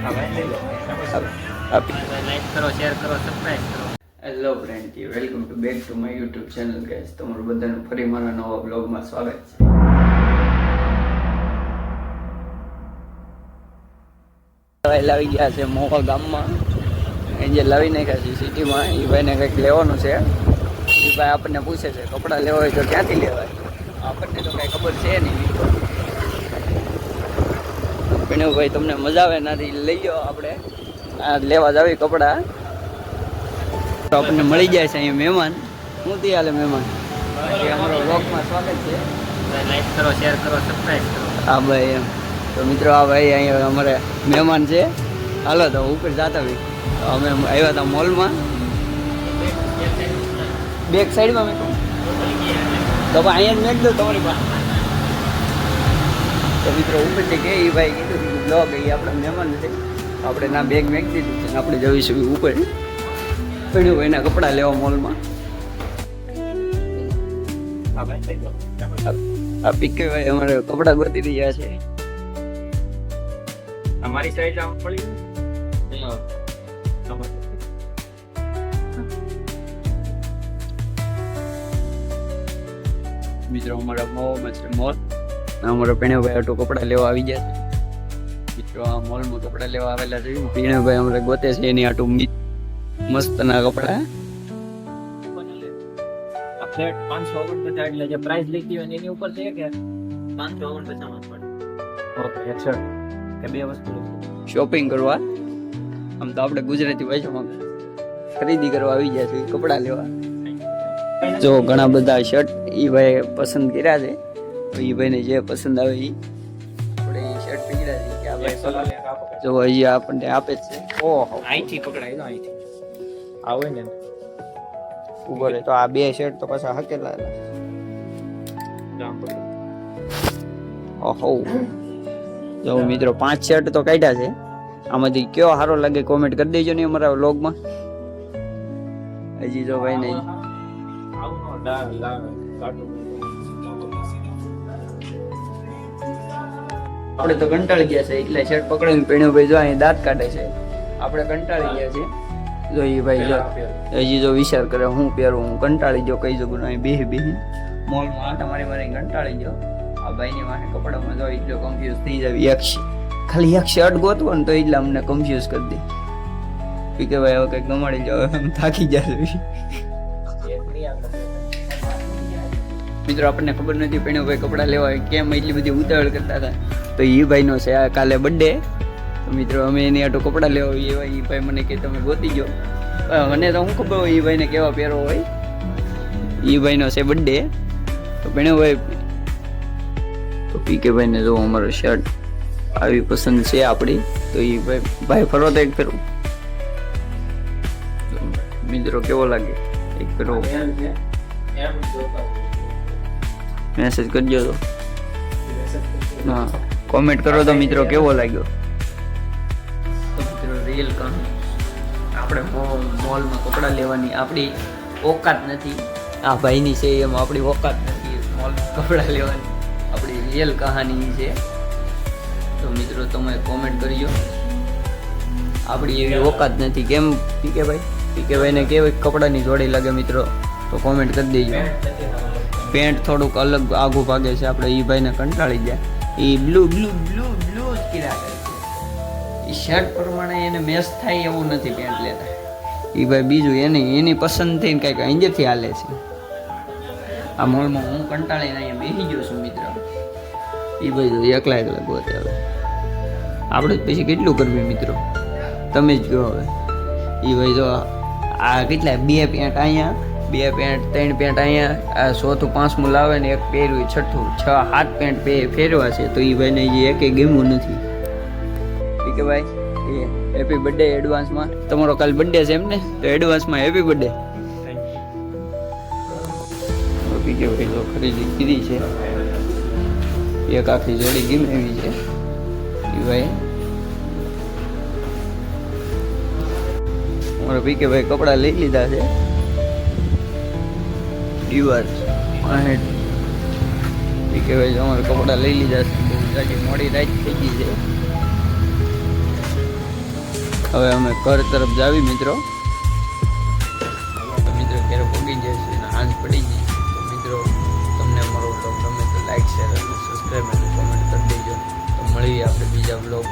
Like કરો, share કરો, subscribe કરો. Hello friend, welcome to back to my YouTube channel guys. તમારું બધાનું ફરી મારા નવા બ્લોગમાં સ્વાગત છે. લાવી ગયા છે મોવા ગામમાં. એ જે લાવી નાખ્યા છે સિટીમાં, એ ભાઈને કંઈક લેવાનું છે. એ ભાઈ આપણને પૂછે છે કપડાં લેવા હોય તો ક્યાંથી લેવાય. આપણને તો કાંઈ ખબર છે નહીં. ભાઈ તમને મજા આવે નથી લઈ જાઓ, આપણે લેવા જાવી કપડાં. તો આપણને મળી જાય છે અહીંયા મહેમાન. શું થી હાલે મહેમાન? અમારો બ્લોગમાં સ્વાગત છે. લાઈક કરો, શેર કરો, સબસ્ક્રાઇબ કરો. હા ભાઈ એમ તો મિત્રો, આ ભાઈ અહીંયા અમારે મહેમાન છે. હાલો તો ઉપર જતા ભાઈ. અમે આવ્યા હતા મોલમાં. બેક સાઈડમાં મેં કહું તો અહીંયા જ મેક દો તમારી પાસે. તો મિત્રો ઉપર છે કે એ ભાઈ કીધું બ્લોગ એ આપણા મહેમાન છે, આપણે ના બેગ મેક દીધું છે. આપણે જઈશું ઉપર પડ્યું એના કપડાં લેવા મોલમાં. આ પીકે ભાઈ અમારે કપડાં ગોતી રહ્યા છે. અમારી સાઈડ આમ પડી મિત્રો અમારા મોલમાં છે મોલ. અમારો પીણેભાઈ આટલું કપડાં લેવા આવી ગયા છે. મિત્રો આ મોલમાં કપડાં લેવા આવેલા છે. પીણેભાઈ અમારે ગોતે છે એની આટલું મસ્તના કપડાં. ફ્લેટ 549 એટલે જે પ્રાઇસ લખી હોય એની ઉપર છે કે 549 માં પડે. ઓકે, એક શર્ટ કે બે વસ્તુ શોપિંગ કરવા. આમ તો આપણે ગુજરાતી ભાષામાં ખરીદી કરવા આવી ગયા છે, કપડાં લેવા. જો ઘણા બધા શર્ટ એ ભાઈ પસંદ કર્યા છે. તો એ ભાઈને જે પસંદ આવે એ આપણે એ શર્ટ પહેર્યા છે કે આ ભાઈ જો હજી આપણને આપે જ છે. ઓહો, અહીંથી પકડાય તો અહીંથી આવે ને ઉભો રહે તો આ બે શર્ટ તો પાછા હકેલા. ઓહો, જો મિત્રો 5 શર્ટ તો કાઢ્યા છે. આમાંથી કયો સારો લાગે કોમેન્ટ કરી દેજો ને અમારા વ્લોગમાં. હજી જો ભાઈ નહીં આપણે તો કંટાળી ગયા છે એટલે શર્ટ પકડીને પીણ્યો ભાઈ જો અહીં દાંત કાઢે છે. આપણે કંટાળી ગયા છે. જો એ ભાઈ જો હજી જો વિચાર કરે હું પહેરું, હું કંટાળી ગયો કઈ જગું અહીં બેહી મોલમાં આટા મારી કંટાળી ગયો. આ ભાઈની વાહે કપડામાં જો એટલો કન્ફ્યુઝ થઈ જાય. ખાલી એક શર્ટ ગોતવો ને તો એટલે અમને કન્ફ્યુઝ કરી દે. પીકે ભાઈ હવે કંઈક ગમાડી જાવ, થાકી જાય. મિત્રો આપણને ખબર નથી પીણ્યો ભાઈ કપડાં લેવા કેમ એટલી બધી ઉતાવળ કરતા હતા. તો એ ભાઈનો છે આ કાલે બર્થડે. તો મિત્રો અમે એની આટો કપડાં લેવા એવા એ ભાઈ મને કે તમે ગોતી ગયો. મને તો હું ખબર હોય એ ભાઈને કેવા પહેરો હોય. એ ભાઈનો છે બર્થડે. તો પીણ્યો ભાઈ તો પીકે ભાઈને જો અમારો શર્ટ આવી પસંદ છે આપણી. તો એ ભાઈ ફરો તો એક ફેરો મિત્રો કેવો લાગે એક ફેરો મેસેજ કરજો તો. હા, કોમેન્ટ કરો તો મિત્રો કેવો લાગ્યો. તો મિત્રો રિયલ કહાની આપણે મોલમાં કપડાં લેવાની આપણી ઓકાત નથી. આ ભાઈની છે એમ આપણી ઓકાત નથી મોલમાં કપડાં લેવાની. આપણી રિયલ કહાની છે. તો મિત્રો તમે કોમેન્ટ કરજો. આપણી એવી ઓકાત નથી. કેમ પીકે ભાઈને કેવી કપડાની જોડી લાગે મિત્રો તો કોમેન્ટ કરી દેજો. પેન્ટ થોડુંક અલગ આઘું ભાગે છે. આપણે એ ભાઈને કંટાળી જાય. એ બ્લુ જ કર્યા કરે છે. એ શર્ટ પ્રમાણે એને મેચ થાય એવું નથી પેન્ટ લેતા. એ ભાઈ બીજું એની પસંદ થઈને કંઈક અહીંથી હાલે છે. આ મોલમાં હું કંટાળીને અહીંયા બેસી ગયો છું મિત્ર. એ ભાઈ એકલા ગોતે. હવે આપણે પછી કેટલું કરવી મિત્રો તમે જ કહો. હવે એ ભાઈ જો આ કેટલા 2 પેન્ટ અહીંયા, 2 પેન્ટ 3 પેન્ટ અહીંયા, આ 100 થી 5 લાવે ને એક પહેર્યું, 6 7 પેન્ટ ફેરવા છે. તો એ ભાઈને જે એકે ગમ્યું નથી. ઠીક છે ભાઈ, એ હેપી બર્થડે એડવાન્સમાં. તમારો કાલ બર્થડે છે એમ ને, તો એડવાન્સમાં હેપી બર્થડે. ઠીક છે ભાઈ, તો ખરીદી કીધી છે. એક આખી જોડી ગમે એવી છે. એ ભાઈ અમારા પીકે ભાઈ કપડાં લઈ લીધા છે. દિવસ પીકે ભાઈ અમારે કપડાં લઈ લીધા છે. બહુ મોડી રાત થઈ ગઈ છે. હવે અમે ઘર તરફ જાવી મિત્રો. તો મિત્રો ક્યારે પગી જશે અને હાંજ પડી ગઈ. તો મિત્રો તમને અમારો બ્લોગ ગમે તો લાઈક શેર અને સબસ્ક્રાઈબ અને કોમેન્ટ કરી દેજો. તો મળીએ આપણે બીજા બ્લોગ